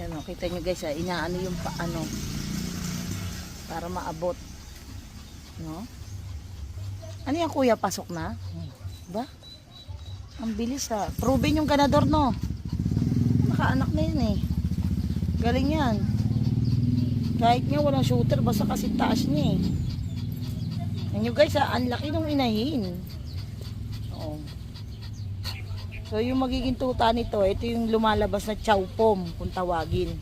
Ayan o, kita nyo guys, inaano yung paano para maabot. No? Ano yan kuya, pasok na? Ba? Ang bilis ha. Proven yung ganador no. Nakaanak na yan eh. Galing yan. Kahit nga walang shooter, basta kasi taas niya eh. Yan nyo guys ha, ang laki nung inahin. Oo. So yung magiging tuta nito, ito yung lumalabas na chow pom kung tawagin.